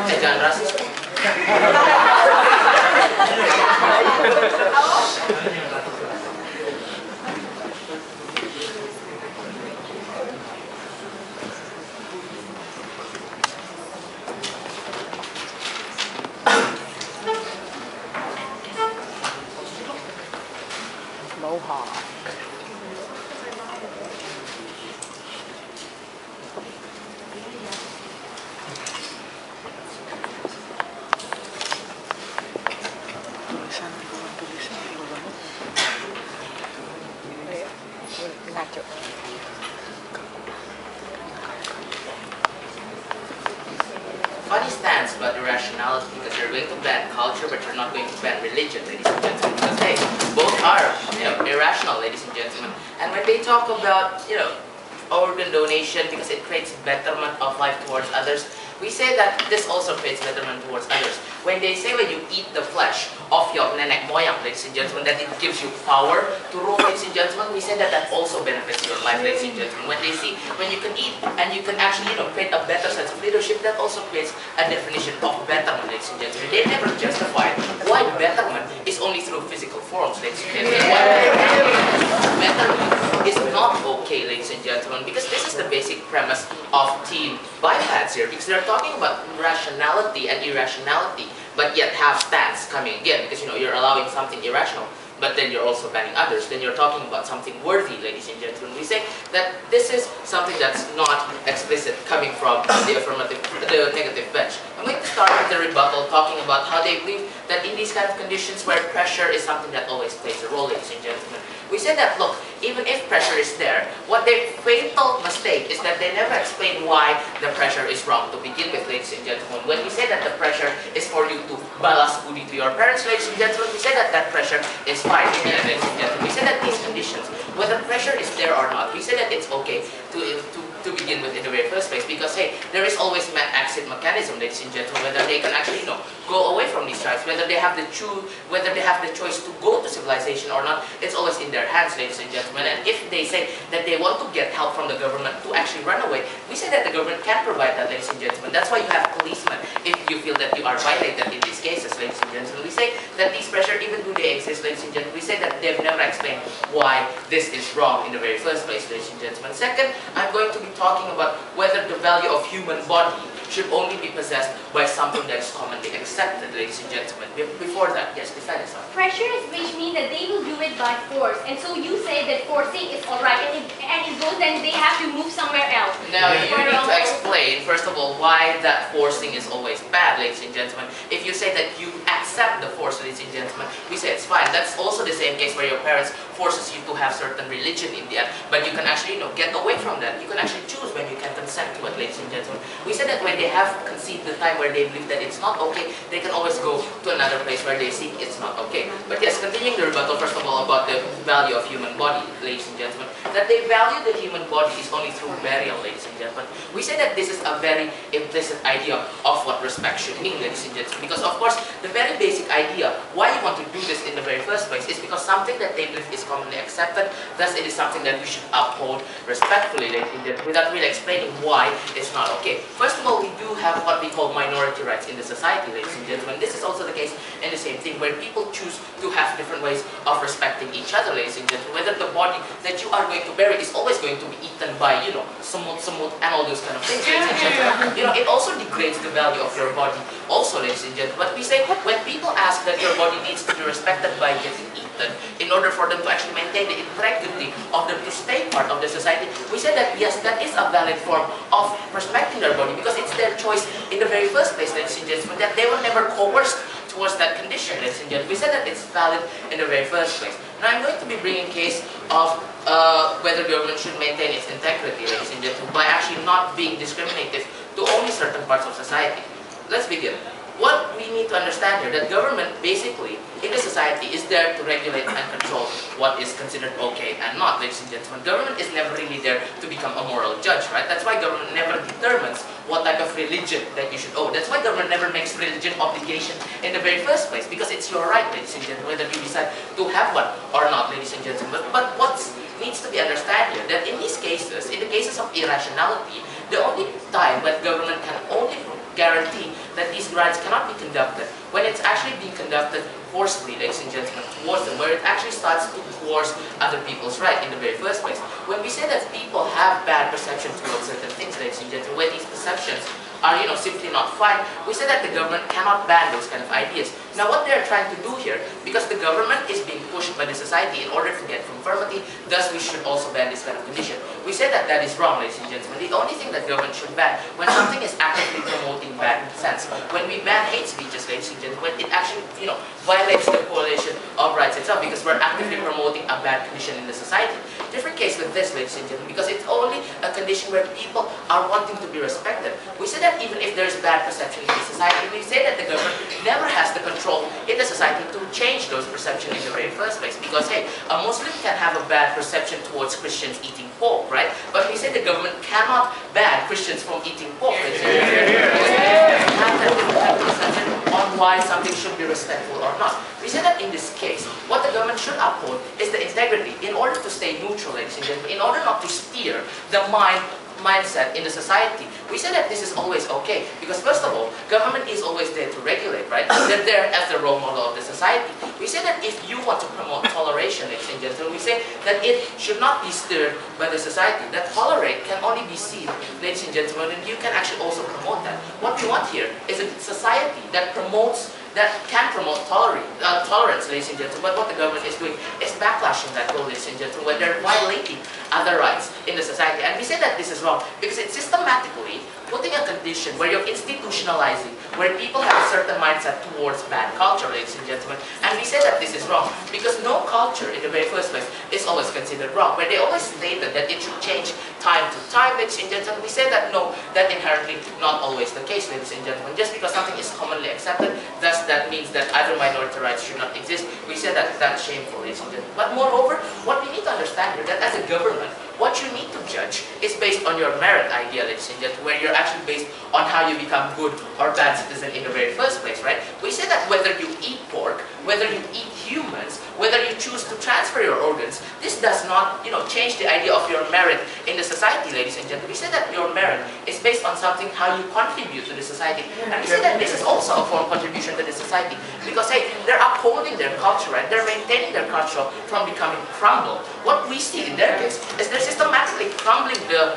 Jangan rasis. Funny stance about irrationality, because you're going to ban culture, but you're not going to ban religion, ladies and gentlemen. Because hey, both are, irrational, ladies and gentlemen. And when they talk about, organ donation because it creates betterment of life towards others, we say that this also creates betterment towards others. When they say when you eat the flesh of your nenek moyang, ladies and gentlemen, that it gives you power to rule, ladies and gentlemen, we say that that also benefits your life, ladies and gentlemen. When they see, when you can eat and you can actually, create a better sense of leadership, that also creates a definition of betterment, ladies and gentlemen. They never justify why betterment is only through physical forms, ladies and gentlemen. Why betterment is not okay, ladies and gentlemen, because this is the basic premise of Team BIPEDS here, because they're talking about rationality and irrationality, but yet have stance coming again, because you're allowing something irrational, but then you're also banning others. Then you're talking about something worthy, ladies and gentlemen. We say that this is something that's not explicit coming from the negative bench. I'm going to start with the rebuttal, talking about how they believe that in these kind of conditions where pressure is something that always plays a role, ladies and gentlemen. We say that, look, even if pressure is there, what their fatal mistake is that they never explain why the pressure is wrong to begin with, ladies and gentlemen. When we say that the pressure is for you to balas budi to your parents, ladies and gentlemen, we say that that pressure is fine, ladies and gentlemen. We say that these conditions, whether pressure is there or not, we say that it's okay to begin with in the very first place, because hey, there is always an exit mechanism, ladies and gentlemen, whether they can actually go away from these tribes, whether they have the choice to go to civilization or not, it's always in their hands, ladies and gentlemen. And if they say that they want to get help from the government to actually run away, we say that the government can provide that, ladies and gentlemen. That's why you have policemen if you feel that you are violated in these cases, ladies and gentlemen. We say that these pressure, even though they exist, ladies and gentlemen, we say that they've never explained why this is wrong in the very first place, ladies and gentlemen. Second, I'm going to be talking about whether the value of human body should only be possessed by something that is commonly accepted, ladies and gentlemen. Before that, yes, defend yourself. Pressure is which means that they will do it by force, and so you say that forcing is alright, and it goes, then they have to move somewhere else. Now you need to explain, first of all, why that forcing is always bad, ladies and gentlemen. If you say that you accept the force, ladies and gentlemen, we say it's fine. That's also the same case where your parents forces you to have certain religion in the end, but you can actually get away from that. You can actually choose when you can consent to it, ladies and gentlemen. We say that when they have conceived the time where they believe that it's not okay, they can always go to another place where they see it's not okay. But yes, continuing the rebuttal, first of all, about the value of human body, ladies and gentlemen, that they value the human body is only through burial, ladies and gentlemen. We say that this is a very implicit idea of what respect should mean, ladies and gentlemen, because of course, the very basic idea why you want to do this in the very first place is because something that they believe is commonly accepted, thus it is something that we should uphold respectfully, ladies and gentlemen, without really explaining why it's not okay. First of all, we do have what we call minority rights in the society, ladies and gentlemen. This is also the case in the same thing, where people choose to have different ways of respecting each other, ladies and gentlemen. Whether the body that you are going to bury is always going to be eaten by, samut and all those kind of things, ladies and gentlemen. It also degrades the value of your body also, ladies and gentlemen. But we say, when people ask that your body needs to be respected by getting eaten, in order for them to actually maintain the integrity of them to stay part of the society, we say that yes, that is a valid form of respecting their body, because it's their choice in the very first place, ladies and gentlemen, that they were never coerced towards that condition, ladies and gentlemen. We said that it's valid in the very first place. Now I'm going to be bringing a case of whether government should maintain its integrity, ladies and gentlemen, by actually not being discriminative to only certain parts of society. Let's begin. What we need to understand here, that government basically in the society is there to regulate and control what is considered okay and not, ladies and gentlemen. Government is never really there to become a moral judge, right? That's why government never determines what type of religion that you should owe. That's why government never makes religion obligation in the very first place, because it's your right, ladies and gentlemen, whether you decide to have one or not, ladies and gentlemen. But what needs to be understood here, that in these cases, in the cases of irrationality, the only time when government can only guarantee that these rights cannot be conducted when it's actually being conducted forcefully, ladies and gentlemen, towards them, where it actually starts to coerce other people's right in the very first place. When we say that people have bad perception towards certain things, ladies and gentlemen, where these perceptions are, simply not fine, we say that the government cannot ban those kind of ideas. Now what they're trying to do here, because the government is being pushed by the society in order to get conformity, thus we should also ban this kind of condition. We say that that is wrong, ladies and gentlemen. The only thing that government should ban, when something is actively promoting bad sense, when we ban hate speeches, ladies and gentlemen, it actually, violates the correlation of rights itself, because we're actively promoting a bad condition in the society. Different case with this, ladies and gentlemen, because it's only a condition where people are wanting to be respected. We say that even if there's bad perception in the society, we say that the government never has the control in the society to change those perceptions in the very first place. Because hey, a Muslim can have a bad perception towards Christians eating pork, right? But we say the government cannot ban Christians from eating pork. Have that different perception on why something should be respectful or not. We say that in this case, what the government should uphold is the integrity in order to stay neutral, ladies and gentlemen, in order not to steer the mindset in the society. We say that this is always okay, because first of all, government is always there to regulate, right? They're there as the role model of the society. We say that if you want to promote toleration, ladies and gentlemen, we say that it should not be steered by the society. That tolerate can only be seen, ladies and gentlemen, and you can actually also promote that. What we want here is a society that can promote tolerance, ladies and gentlemen. But what the government is doing is backlashing that goal, ladies and gentlemen, when they're violating other rights in the society. And we say that this is wrong because it's systematically putting a condition where you're institutionalizing, where people have a certain mindset towards bad culture, ladies and gentlemen. And we say that this is wrong because no culture in the very first place is always considered wrong, where they always stated that it should change time to time, ladies and gentlemen. We say that no, that inherently not always the case, ladies and gentlemen. Just because something is commonly accepted, thus that means that other minority rights should not exist. We say that that's shameful, ladies and gentlemen. But moreover, what we need to understand here, that as a government, what you need to judge is based on your merit idea, ladies and gentlemen, where you're actually based on how you become good or bad citizen in the very first place, right? We say that whether you eat pork, whether you eat humans, whether you choose to transfer your organs, this does not, change the idea of your merit in the society, ladies and gentlemen. We say that your merit is based on something how you contribute to the society. And we say that this is also a form of contribution to the society because, hey, they're upholding their culture, right? They're maintaining their culture from becoming crumbled. What we see in their case is they're systematically crumbling the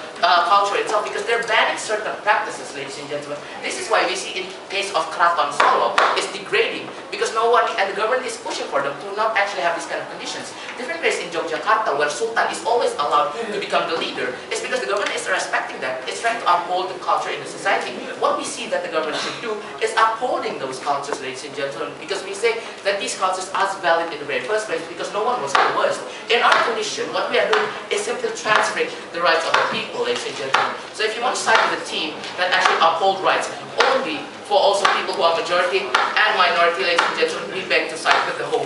culture itself because they're banning certain practices, ladies and gentlemen. This is why we see in case of Kraton Solo is degrading because no one and the government is pushing for them to not actually have these kind of conditions. Different case in Yogyakarta where Sultan is always allowed to become the leader is because the government is respecting that. It's trying to uphold the culture in the society. What we see that the government should do is upholding those cultures, ladies and gentlemen, because we say that these cultures are valid in the very first place because no one was coerced. In our condition, what we are doing is simply transferring the rights of the people, ladies and gentlemen. So if you want to side with a team that actually uphold rights only for also people who are majority and minority, ladies and gentlemen, we beg to side with the whole